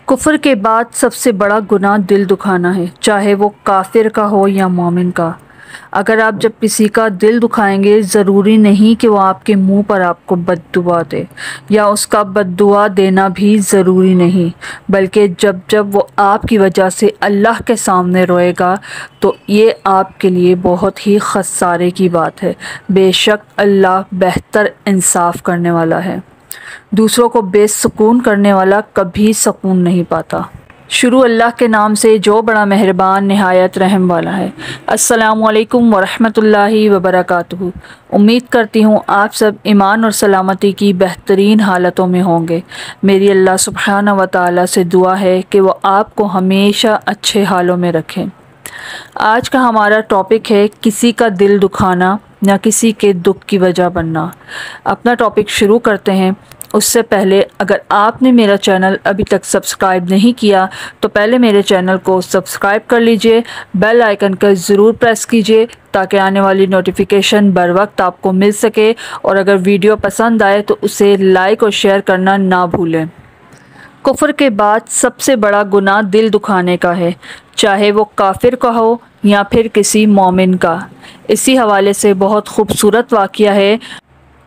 کفر کے بعد سب سے بڑا گناہ دل دکھانا ہے، چاہے وہ کافر کا ہو یا مومن کا۔ اگر آپ جب کسی کا دل دکھائیں گے، ضروری نہیں کہ وہ آپ کے منہ پر آپ کو بد دعا دے، یا اس کا بد دعا دینا بھی ضروری نہیں، بلکہ جب وہ آپ کی وجہ سے اللہ کے سامنے روئے گا تو یہ آپ کے لیے بہت ہی خسارے کی بات ہے۔ بے شک اللہ بہتر انصاف کرنے والا ہے۔ دوسروں کو بے سکون کرنے والا کبھی سکون نہیں پاتا۔ شروع اللہ کے نام سے جو بڑا مہربان نہایت رحم والا ہے۔ السلام علیکم ورحمۃ اللہ وبرکاتہ۔ امید کرتی ہوں آپ سب ایمان اور سلامتی کی بہترین حالتوں میں ہوں گے۔ میری اللہ سبحانہ و تعالیٰ سے دعا ہے کہ وہ آپ کو ہمیشہ اچھے حالوں میں رکھیں۔ آج کا ہمارا ٹاپک ہے کسی کا دل دکھانا یا کسی کے دکھ کی وجہ بننا۔ اپنا ٹاپک شروع کرتے ہیں۔ اس سے پہلے اگر آپ نے میرا چینل ابھی تک سبسکرائب نہیں کیا تو پہلے میرے چینل کو سبسکرائب کر لیجئے، بیل آئیکن کا ضرور پریس کیجئے تاکہ آنے والی نوٹیفیکیشن بر وقت آپ کو مل سکے، اور اگر ویڈیو پسند آئے تو اسے لائک اور شیئر کرنا نہ بھولیں۔ کفر کے بعد سب سے بڑا گناہ دل دکھانے کا ہے، چاہے وہ کافر کا ہو یا پھر کسی مومن کا۔ اسی حوالے سے بہت خوبصورت واقعہ ہے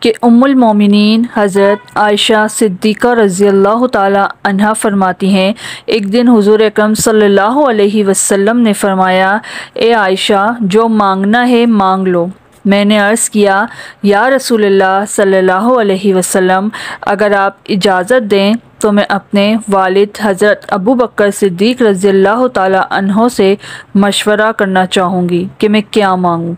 کہ ام المومنین حضرت عائشہ صدیقہ رضی اللہ تعالی عنہا فرماتی ہیں، ایک دن حضور اکرم صلی اللہ علیہ وسلم نے فرمایا، اے عائشہ، جو مانگنا ہے مانگ لو۔ میں نے عرض کیا، یا رسول اللہ صلی اللہ علیہ وسلم، اگر آپ اجازت دیں تو میں اپنے والد حضرت ابو بکر صدیق رضی اللہ تعالی عنہ سے مشورہ کرنا چاہوں گی کہ میں کیا مانگوں۔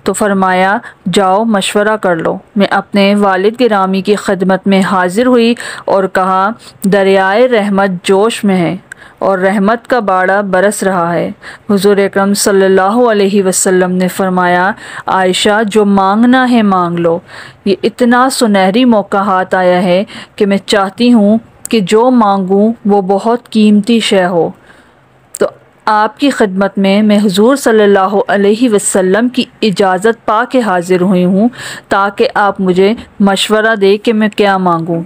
تو فرمایا، جاؤ مشورہ کر لو۔ میں اپنے والد گرامی کی خدمت میں حاضر ہوئی اور کہا، دریائے رحمت جوش میں ہے اور رحمت کا باڑا برس رہا ہے۔ حضور اکرم صلی اللہ علیہ وسلم نے فرمایا، عائشہ، جو مانگنا ہے مانگ لو۔ یہ اتنا سنہری موقع ہاتھ آیا ہے کہ میں چاہتی ہوں کہ جو مانگوں وہ بہت قیمتی شے ہو۔ تو آپ کی خدمت میں حضور صلی اللہ علیہ وسلم کی اجازت پا کے حاضر ہوئی ہوں تاکہ آپ مجھے مشورہ دیں کہ میں کیا مانگوں۔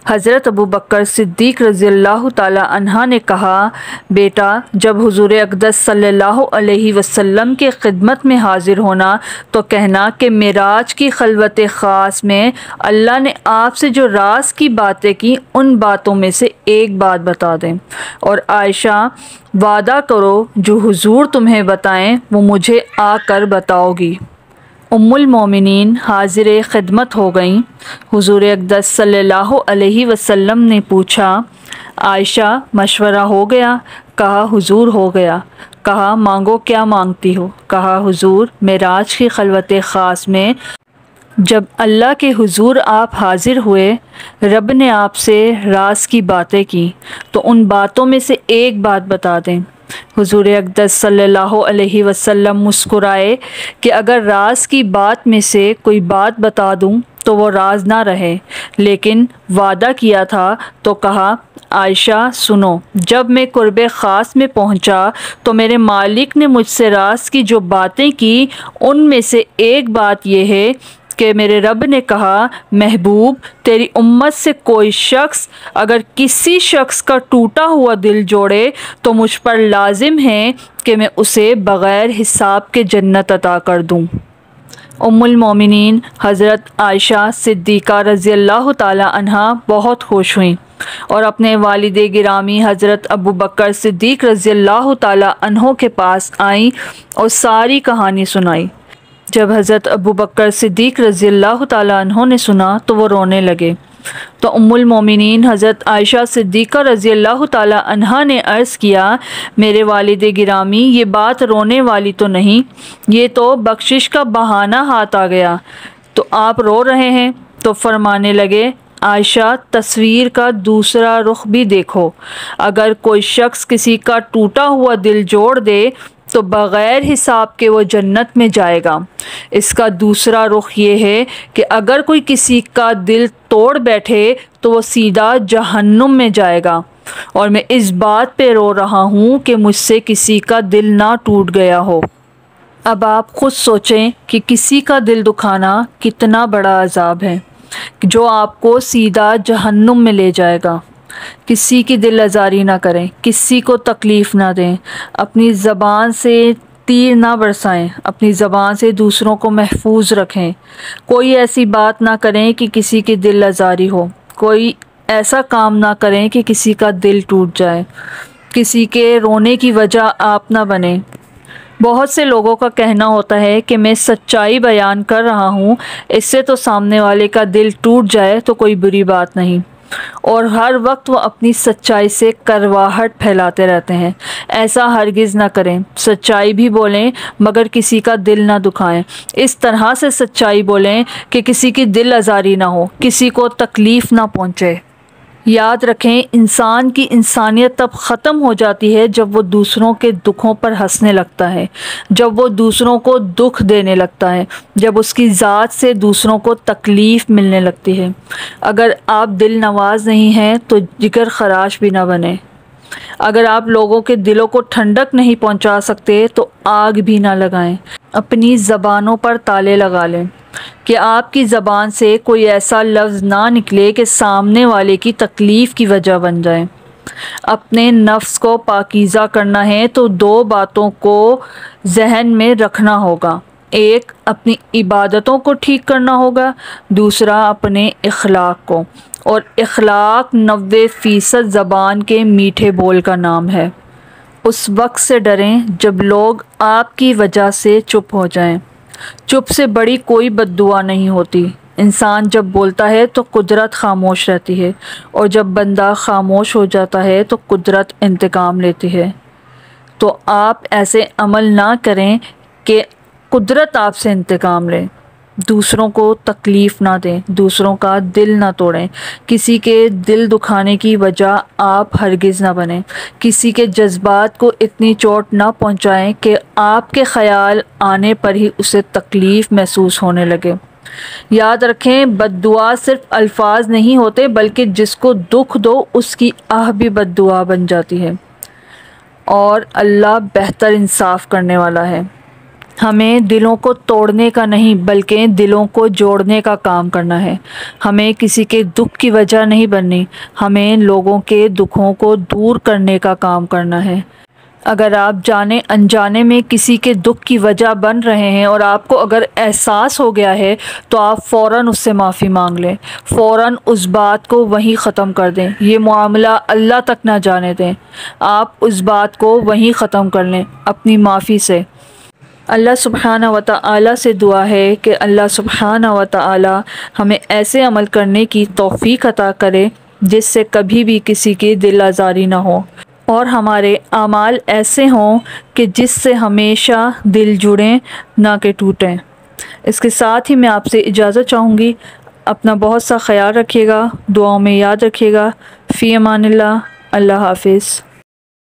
حضرت ابو بکر صدیق رضی اللہ تعالی عنہ نے کہا، بیٹا، جب حضور اقدس صلی اللہ علیہ وسلم کے خدمت میں حاضر ہونا تو کہنا کہ معراج کی خلوت خاص میں اللہ نے آپ سے جو راز کی باتیں کی ان باتوں میں سے ایک بات بتا دیں، اور عائشہ، وعدہ کرو جو حضور تمہیں بتائیں وہ مجھے آ کر بتاؤ گی۔ ام المومنین حاضر خدمت ہو گئیں۔ حضور اقدس صلی اللہ علیہ وسلم نے پوچھا، عائشہ، مشورہ ہو گیا؟ کہا، حضور ہو گیا۔ کہا، مانگو، کیا مانگتی ہو؟ کہا، حضور، معراج کی خلوت خاص میں جب اللہ کے حضور آپ حاضر ہوئے، رب نے آپ سے راز کی باتیں کی تو ان باتوں میں سے ایک بات بتا دیں۔ حضور اقدس صلی اللہ علیہ وسلم مسکرائے کہ اگر راز کی بات میں سے کوئی بات بتا دوں تو وہ راز نہ رہے، لیکن وعدہ کیا تھا تو کہا، عائشہ سنو، جب میں قرب خاص میں پہنچا تو میرے مالک نے مجھ سے راز کی جو باتیں کی ان میں سے ایک بات یہ ہے کہ میرے رب نے کہا، محبوب، تیری امت سے کوئی شخص اگر کسی شخص کا ٹوٹا ہوا دل جوڑے تو مجھ پر لازم ہے کہ میں اسے بغیر حساب کے جنت عطا کر دوں۔ ام المومنین حضرت عائشہ صدیقہ رضی اللہ تعالی عنہا بہت خوش ہوئیں اور اپنے والد گرامی حضرت ابو بکر صدیق رضی اللہ تعالی عنہ کے پاس آئیں اور ساری کہانی سنائی۔ جب حضرت ابو بکر صدیق رضی اللہ تعالی عنہ نے سنا تو وہ رونے لگے، تو ام المومنین حضرت عائشہ صدیقہ رضی اللہ تعالی عنہا نے عرض کیا، میرے والد گرامی، یہ بات رونے والی تو نہیں، یہ تو بخشش کا بہانہ ہاتھ آ گیا، تو آپ رو رہے ہیں؟ تو فرمانے لگے، عائشہ، تصویر کا دوسرا رخ بھی دیکھو، اگر کوئی شخص کسی کا ٹوٹا ہوا دل جوڑ دے تو بغیر حساب کے وہ جنت میں جائے گا۔ اس کا دوسرا رخ یہ ہے کہ اگر کوئی کسی کا دل توڑ بیٹھے تو وہ سیدھا جہنم میں جائے گا، اور میں اس بات پہ رو رہا ہوں کہ مجھ سے کسی کا دل نہ ٹوٹ گیا ہو۔ اب آپ خود سوچیں کہ کسی کا دل دکھانا کتنا بڑا عذاب ہے جو آپ کو سیدھا جہنم میں لے جائے گا۔ کسی کی دل آزاری نہ کریں، کسی کو تکلیف نہ دیں، اپنی زبان سے تیر نہ برسائیں، اپنی زبان سے دوسروں کو محفوظ رکھیں، کوئی ایسی بات نہ کریں کہ کسی کی دل آزاری ہو، کوئی ایسا کام نہ کریں کہ کسی کا دل ٹوٹ جائے، کسی کے رونے کی وجہ آپ نہ بنیں۔ بہت سے لوگوں کا کہنا ہوتا ہے کہ میں سچائی بیان کر رہا ہوں، اس سے تو سامنے والے کا دل ٹوٹ جائے تو کوئی بری بات نہیں، اور ہر وقت وہ اپنی سچائی سے کرواہٹ پھیلاتے رہتے ہیں۔ ایسا ہرگز نہ کریں، سچائی بھی بولیں مگر کسی کا دل نہ دکھائیں، اس طرح سے سچائی بولیں کہ کسی کی دل آزاری نہ ہو، کسی کو تکلیف نہ پہنچے۔ یاد رکھیں، انسان کی انسانیت تب ختم ہو جاتی ہے جب وہ دوسروں کے دکھوں پر ہنسنے لگتا ہے، جب وہ دوسروں کو دکھ دینے لگتا ہے، جب اس کی ذات سے دوسروں کو تکلیف ملنے لگتی ہے۔ اگر آپ دل نواز نہیں ہیں تو جگر خراش بھی نہ بنیں۔ اگر آپ لوگوں کے دلوں کو ٹھنڈک نہیں پہنچا سکتے تو آگ بھی نہ لگائیں۔ اپنی زبانوں پر تالے لگا لیں کہ آپ کی زبان سے کوئی ایسا لفظ نہ نکلے کہ سامنے والے کی تکلیف کی وجہ بن جائے۔ اپنے نفس کو پاکیزہ کرنا ہے تو دو باتوں کو ذہن میں رکھنا ہوگا، ایک اپنی عبادتوں کو ٹھیک کرنا ہوگا، دوسرا اپنے اخلاق کو، اور اخلاق 90% زبان کے میٹھے بول کا نام ہے۔ اس وقت سے ڈریں جب لوگ آپ کی وجہ سے چپ ہو جائیں۔ چپ سے بڑی کوئی بد دعا نہیں ہوتی۔ انسان جب بولتا ہے تو قدرت خاموش رہتی ہے، اور جب بندہ خاموش ہو جاتا ہے تو قدرت انتقام لیتی ہے۔ تو آپ ایسے عمل نہ کریں کہ قدرت آپ سے انتقام لے۔ دوسروں کو تکلیف نہ دیں، دوسروں کا دل نہ توڑیں، کسی کے دل دکھانے کی وجہ آپ ہرگز نہ بنیں، کسی کے جذبات کو اتنی چوٹ نہ پہنچائیں کہ آپ کے خیال آنے پر ہی اسے تکلیف محسوس ہونے لگے۔ یاد رکھیں، بد دعا صرف الفاظ نہیں ہوتے بلکہ جس کو دکھ دو اس کی آہ بھی بد دعا بن جاتی ہے، اور اللہ بہتر انصاف کرنے والا ہے۔ ہمیں دلوں کو توڑنے کا نہیں بلکہ دلوں کو جوڑنے کا کام کرنا ہے۔ ہمیں کسی کے دکھ کی وجہ نہیں بننی، ہمیں لوگوں کے دکھوں کو دور کرنے کا کام کرنا ہے۔ اگر آپ جانے انجانے میں کسی کے دکھ کی وجہ بن رہے ہیں اور آپ کو اگر احساس ہو گیا ہے تو آپ فوراً اس سے معافی مانگ لیں، فوراً اس بات کو وہیں ختم کر دیں، یہ معاملہ اللہ تک نہ جانے دیں، آپ اس بات کو وہیں ختم کر لیں اپنی معافی سے۔ اللہ سبحانہ و تعالی سے دعا ہے کہ اللہ سبحانہ و تعالی ہمیں ایسے عمل کرنے کی توفیق عطا کرے جس سے کبھی بھی کسی کی دل آزاری نہ ہو، اور ہمارے اعمال ایسے ہوں کہ جس سے ہمیشہ دل جڑیں نہ کہ ٹوٹیں۔ اس کے ساتھ ہی میں آپ سے اجازت چاہوں گی۔ اپنا بہت سا خیال رکھیے گا، دعاؤں میں یاد رکھیے گا۔ فی امان اللہ، اللہ حافظ۔